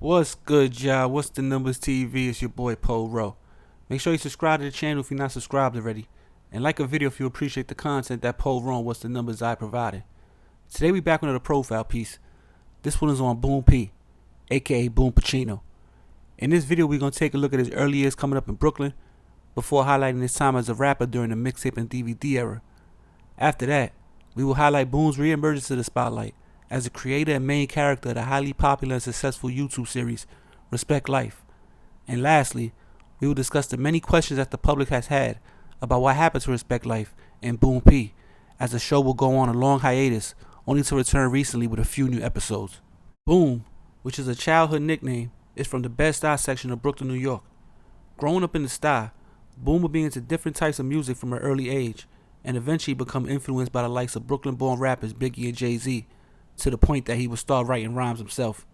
What's good, y'all? What's the numbers TV? It's your boy Po Ro. Make sure you subscribe to the channel if you're not subscribed already, and like a video if you appreciate the content that Po Ro and What's the Numbers I provided. Today we back with another profile piece. This one is on Boom P, aka Boom Pacino. In this video we're gonna take a look at his early years coming up in Brooklyn, before highlighting his time as a rapper during the Mixtape and DVD era. After that, we will highlight Boom's re-emergence to the spotlight as a creator and main character of the highly popular and successful YouTube series Respect Life. And lastly, we will discuss the many questions that the public has had about what happened to Respect Life and Boom P, as the show will go on a long hiatus, only to return recently with a few new episodes. Boom, which is a childhood nickname, is from the Bed-Stuy section of Brooklyn, New York. Growing up in the Stuy, Boom would be into different types of music from an early age, and eventually become influenced by the likes of Brooklyn-born rappers Biggie and Jay-Z, to the point that he would start writing rhymes himself.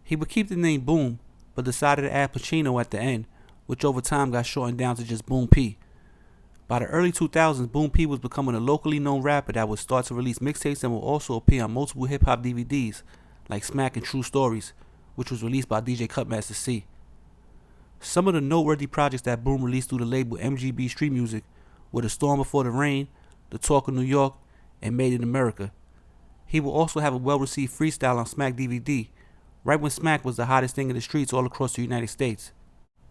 He would keep the name Boom, but decided to add Pacino at the end, which over time got shortened down to just Boom P. By the early 2000s, Boom P was becoming a locally known rapper that would start to release mixtapes and will also appear on multiple hip-hop DVDs, like Smack and True Stories, which was released by DJ Cutmaster C. Some of the noteworthy projects that Boom released through the label MGB Street Music were The Storm Before the Rain, The Talk of New York, and Made in America. He will also have a well-received freestyle on Smack DVD, right when Smack was the hottest thing in the streets all across the United States.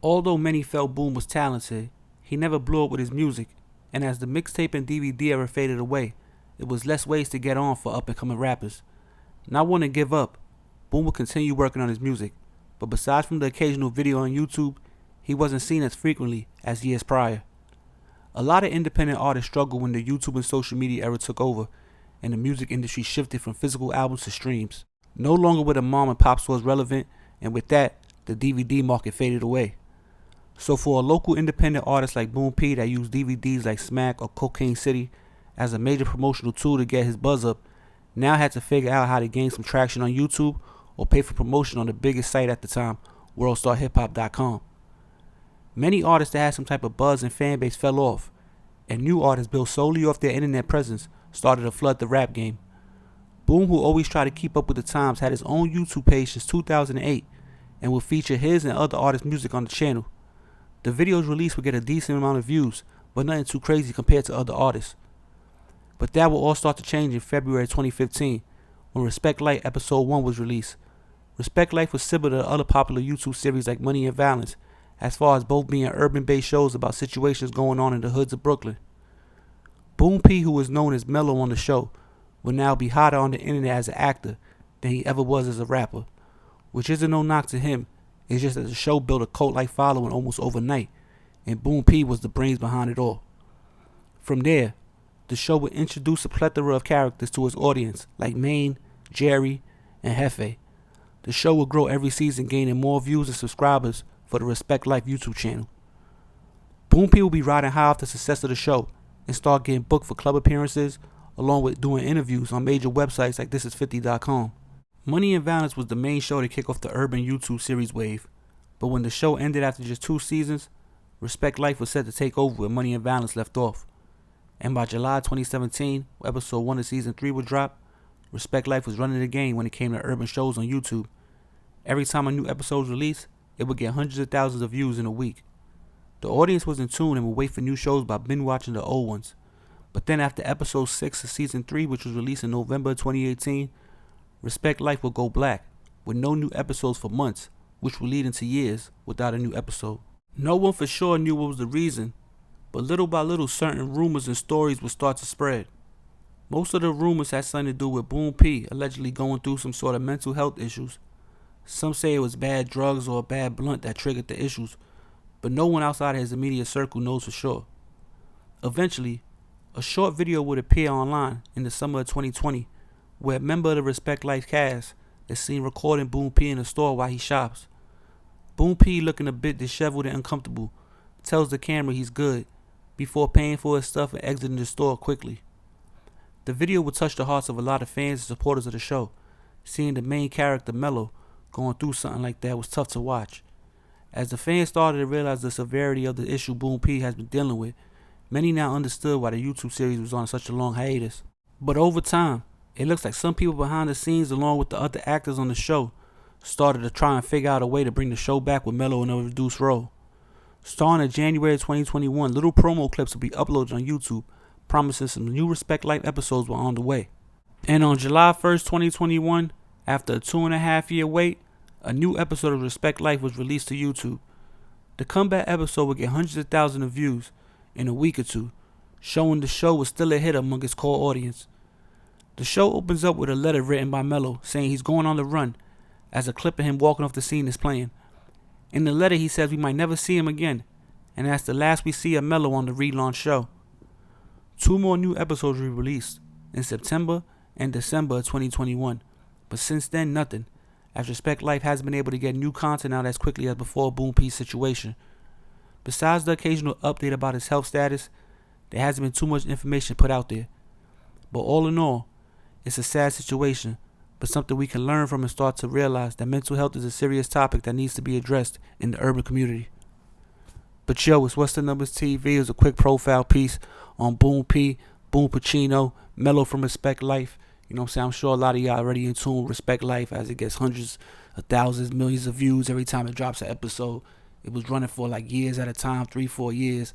Although many felt Boom was talented, he never blew up with his music, and as the mixtape and DVD era faded away, it was less ways to get on for up-and-coming rappers. Not wanting to give up, Boom would continue working on his music, but besides from the occasional video on YouTube, he wasn't seen as frequently as years prior. A lot of independent artists struggled when the YouTube and social media era took over, and the music industry shifted from physical albums to streams. No longer were the mom and pop stores relevant, and with that, the DVD market faded away. So for a local independent artist like Boom P that used DVDs like Smack or Cocaine City as a major promotional tool to get his buzz up, now had to figure out how to gain some traction on YouTube or pay for promotion on the biggest site at the time, WorldStarHipHop.com. Many artists that had some type of buzz and fan base fell off, and new artists built solely off their internet presence started to flood the rap game. Boom, who always tried to keep up with the times, had his own YouTube page since 2008 and will feature his and other artists' music on the channel. The videos released would get a decent amount of views, but nothing too crazy compared to other artists. But that will all start to change in February 2015 when Respect Life Episode 1 was released. Respect Life was similar to other popular YouTube series like Money and Violence, as far as both being urban-based shows about situations going on in the hoods of Brooklyn. Boom P, who was known as Mellow on the show, will now be hotter on the internet as an actor than he ever was as a rapper, which isn't no knock to him. It's just that the show built a cult-like following almost overnight, and Boom P was the brains behind it all. From there, the show would introduce a plethora of characters to his audience, like Maine, Jerry, and Hefe. The show would grow every season, gaining more views and subscribers for the Respect Life YouTube channel. Boom P will be riding high off the success of the show and start getting booked for club appearances, along with doing interviews on major websites like thisis50.com. Money and Violence was the main show to kick off the urban YouTube series wave, but when the show ended after just 2 seasons, Respect Life was set to take over where Money and Violence left off. And by July 2017, when episode 1 of season 3 would drop, Respect Life was running the game when it came to urban shows on YouTube. Every time a new episode was released, it would get hundreds of thousands of views in a week. The audience was in tune and would wait for new shows by binge watching the old ones. But then after episode 6 of season 3, which was released in November 2018, Respect Life would go black, with no new episodes for months, which would lead into years without a new episode. No one for sure knew what was the reason, but little by little certain rumors and stories would start to spread. Most of the rumors had something to do with Boom P allegedly going through some sort of mental health issues. Some say it was bad drugs or a bad blunt that triggered the issues, but no one outside of his immediate circle knows for sure. Eventually, a short video would appear online in the summer of 2020 where a member of the Respect Life cast is seen recording Boom P in a store while he shops. Boom P, looking a bit disheveled and uncomfortable, tells the camera he's good before paying for his stuff and exiting the store quickly. The video would touch the hearts of a lot of fans and supporters of the show. Seeing the main character, Mellow, going through something like that was tough to watch. As the fans started to realize the severity of the issue Boom P has been dealing with, many now understood why the YouTube series was on such a long hiatus. But over time, it looks like some people behind the scenes, along with the other actors on the show, started to try and figure out a way to bring the show back with Mello in a reduced role. Starting in January 2021, little promo clips will be uploaded on YouTube, promising some new Respect Life episodes were on the way. And on July 1st, 2021, after a 2.5-year wait, a new episode of Respect Life was released to YouTube. The comeback episode would get hundreds of thousands of views in a week or two, showing the show was still a hit among its core audience. The show opens up with a letter written by Mello saying he's going on the run, as a clip of him walking off the scene is playing. In the letter he says we might never see him again, and that's the last we see of Mello on the Relaunch show. 2 more new episodes will be released in September and December of 2021, but since then nothing, as Respect Life hasn't been able to get new content out as quickly as before Boom P's situation. Besides the occasional update about his health status, there hasn't been too much information put out there. But all in all, it's a sad situation, but something we can learn from and start to realize that mental health is a serious topic that needs to be addressed in the urban community. But yo, it's What's the Numbers TV. It's a quick profile piece on Boom P, Boom Pacino, Mello from Respect Life. You know what I'm saying? I'm sure a lot of y'all already in tune with Respect Life, as it gets hundreds of thousands, millions of views every time it drops an episode. It was running for like years at a time, 3-4 years.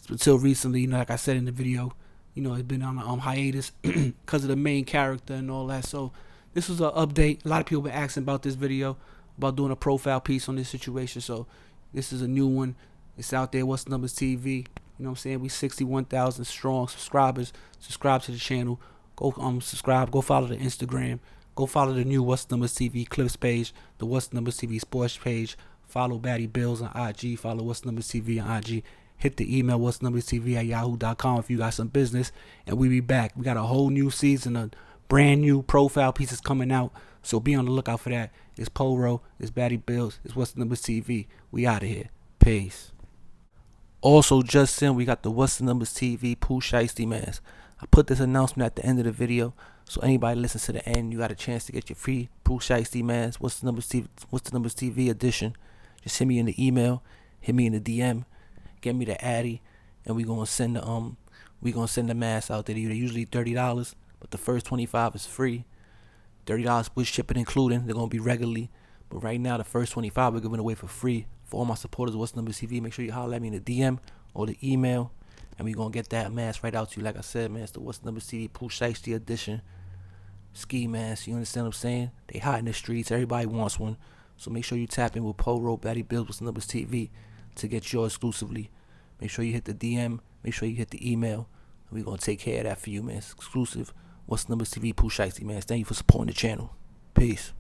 Until recently, like I said in the video, it's been on a hiatus because of the main character and all that. So this was an update. A lot of people been asking about this video, about doing a profile piece on this situation. So this is a new one. It's out there. What's the Numbers TV? You know what I'm saying? We 61,000 strong subscribers. Subscribe to the channel. Go subscribe. Go follow the Instagram. Go follow the new What's the Numbers TV clips page. The What's the Numbers TV sports page. Follow Baddie Bills on IG. Follow What's the Numbers TV on IG. Hit the email what'snumberstv@yahoo.com if you got some business. And we be back. We got a whole new season of brand new profile pieces coming out. So be on the lookout for that. It's Poro. It's Baddie Bills. It's What's the Numbers TV. We out of here. Peace. Also, just saying, we got the What's the Numbers TV Pooh Shiesty mask. I put this announcement at the end of the video, so anybody listens to the end, you got a chance to get your free Pooh Shiesty mask. What's the Numbers TV edition? Just hit me in the email, hit me in the DM, get me the Addy, and we gonna send the mask out there to you. They're usually $30, but the first 25 is free. $30 with shipping including. They're gonna be regularly, but right now the first 25 we're giving away for free. For all my supporters, What's the Numbers TV, make sure you holler at me in the DM or the email, and we gonna get that mask right out to you. Like I said, man, it's the What's the Numbers TV Pooh Shiesty edition ski mask. You understand what I'm saying? They hot in the streets. Everybody wants one. So make sure you tap in with Poro, Baddie Bills, What's the Numbers TV to get yours exclusively. Make sure you hit the DM. Make sure you hit the email. And we're going to take care of that for you, man. It's exclusive. What's the Numbers TV Pooh Shiesty, man. Thank you for supporting the channel. Peace.